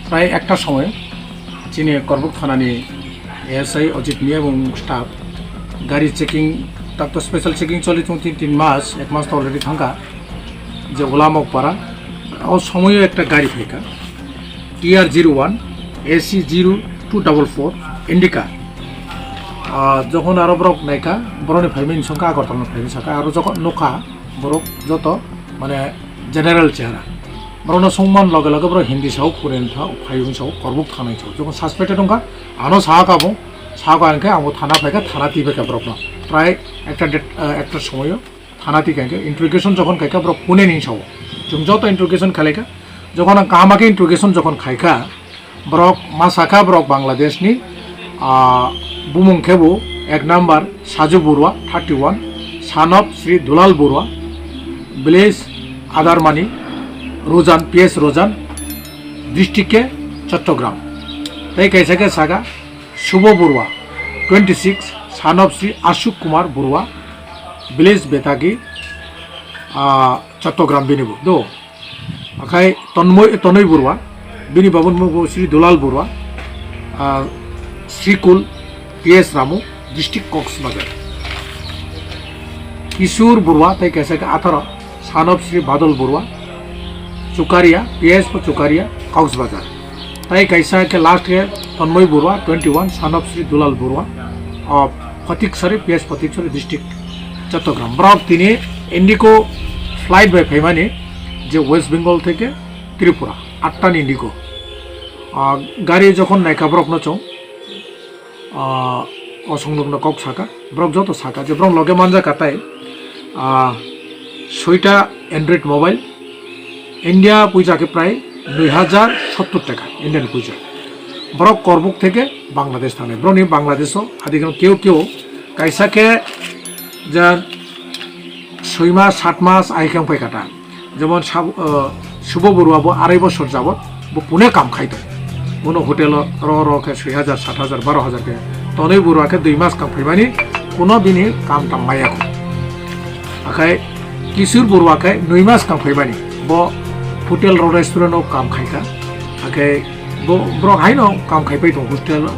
প্রায় একটা সময় চিনি করবুক থানানি এএসআই অজিত মিয়া এবং স্টাফ গাড়ি চেকিং তার তো স্পেশাল চেকিং চলে 3 মাস 1 মাস তো অলরেডি থাকা যে ওলামকপাড়া ও সময়ও একটা গাড়ি ফেকা TR01 AC0244 ইন্ডিকা যখন আরো বরক নাইকা বরনি ফাইমিন সংখ্যা আগরতলা ফাইমিন সংখ্যা আরো যখন নখা বরক যত মানে জেনারেল চেহারা বরং সম্মান লগে লগে বড় হিন্দি সাহ কোরিয়ান ফাইমিন সাহ করবুক থানায় চাও যখন সাসপেক্টেড নঙ্কা আনো সাহা কাবো সাহা আনকে আমি থানা পাইকা থানা টিপে বরক না প্রায় একটা সময়ও থানা টি কাইকে ইন্ট্রোগেশন যখন খাইকা বরক পুনে নিয়ে সাও जों যত ইন্ট্রোগেশন খাইকা যখন কামাকে ইন্ট্রোগেশন যখন খাইকা বরক মা শাখা বরক বাংলাদেশনি बुमुं खेबो 1 नम्बर साजु बरुआ 31 सानब श्री दुलाल बरुआ विलेज आदारमानी रोजान PS रोजान डिस्ट्रिक्ट के चट्टग्राम तई कैसे के सागा शुभ बरुआ 26 सानब श्री अशोक कुमार बरुआ विलेज बेतागी चट्टग्राम बिनिबो दो आखाय तन्मय बरुआ बिनि बाबन श्री दुलाल बरुआ श्रीकुल PS रामू डिस्ट्रिक्ट कक्सबाजार किशोर बरुआ तई कैसे के 18 सानब श्री बादल बरुआ चुकारिया PS पर चुकारिया कक्सबाजार तई कैसा के लास्ट के तन्मय बरुआ 21 सानब श्री दुलाल बरुआ और फतिकसरी PS फतिकसरी डिस्ट्रिक्ट चट्टग्राम ब्रक तिनी इंडिको फ्लाइट बाय फैमानी जे वेस्ट बेंगल থেকে त्रिपुरा 8टा इंडिको गाड़ी যখন नायका ब्रक न चौ असंलग्न कक शाखा ब्रक जो शाखा जो ब्रक लगे मानजा काताय 6टा एंड्रॉइड मोबाइल इंडिया पुजा के प्राय 2070 टाका इंडियन पुजा ब्रक करबुक থেকে বাংলাদেশ थाने ब्रक नहीं बांग्लादेशो आदि क्यों क्यों कैसा के जा 6 मास 7 मास आइकां पैकाटा जेमन शुभ बरुआबो 2.5 বছর যাবত पुणे काम खाइतो उन होटेल के 6,000 7,000 12,000 के तनै बरुआ के 2 मास काम फैमानी कोनो बिनि काम तामाया आखाय किशोर बरुआ के 2 मास काम फैमानी बो होटेल रेस्टुरेंट काम खाइका आखाय बो ब्रो हाइनो काम खाइबाय दं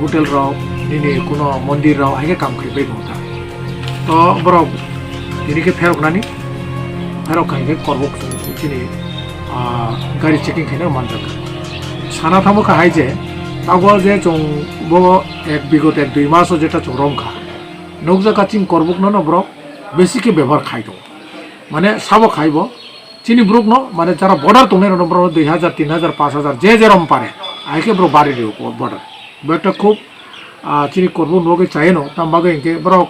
होटेल दिनै कोनो मन्दिर हाइके काम खाइबाय दं तो ब्रो दिनै के फेरकनानि फेरकाइके करबुक दिनै गाड़ी चेकिं खाइना मानजाका साना थामो हाई जे आगोल जे जों बो एक विगत 1-2 मास जेटा जों रंखा नौजाका चिं करबुक न ब्रक बेसी के व्यवहार खाइदो माने साबो खाइबो चिनि ब्रुक न माने जारा बॉर्डर तंगे न ब्रक 2000 3000 5000 जे जेरम पारे आइके ब्रो बारी दियो बॉर्डर बेटा खूब चिनि करबुक नगे चाइनो तामबागे इनके ब्रक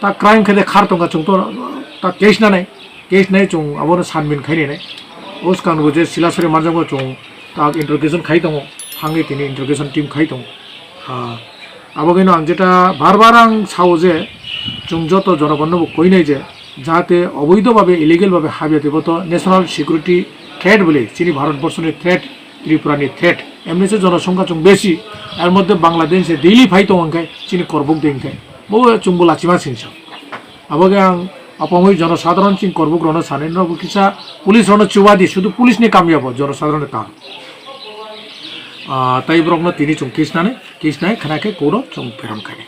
ता क्राइम खेदे खार तंगा जों तो ता केस नै जों अबोनो सानमिन खाइने नै उस कानगो जे सिलासरी मानजंगो जों ताक इंट्रोगेशन खाई दो हांगे तिनी इंट्रोगेशन टीम खाई दो आबागैनो आं जेटा बार बार आं सावो जे जों जत जनगणनबो कइनाय जे जाहाते अवैधभावे इलिगेल भावे हाबिया देबो तो नेशनल सिक्यूरिटी थ्रेट बोले चिनी भारतबर्षनि थ्रेट त्रिपुरानि थ्रेट एमनिसे जनसंख्या जों बेसी एर मध्य बांग्लादेशे डेली फाइट अंकाय चिनी करबुक देंखाय बो चुंबो लाचिमा सिंसा आबागे आं अपमै जनसाधारण चिं करबुक रनो सानेन किसा पुलिस रनो चुवादी शुद्ध पुलिस ने कामयाब जनसाधारण काम ताई ब्रक न तिनी चुं किसनाने खानाके कोनो चुं फेरम खाने